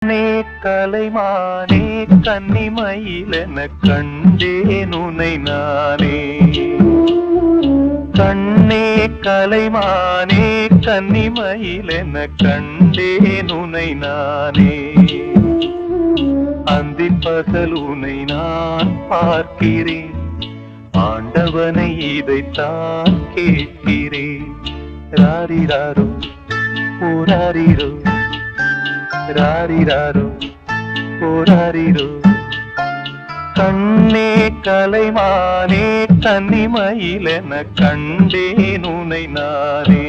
நே கலைமானே கன்னிமயிலென கண்டேன் உனை நானே. கண்ணே கலைமானே கன்னிமயிலென கண்டேன் உனை நானே. அந்திப்பகல் உனை நான் பார்க்கிறேன், ஆண்டவனை இதைத்தான் கேட்கிறேன். ராரிராரோ ஓராரிரோ, ராரிராரோ ஓராரிரோ. கண்ணே கலைமானே கன்னிமயிலென கண்டேன் உனை நானே.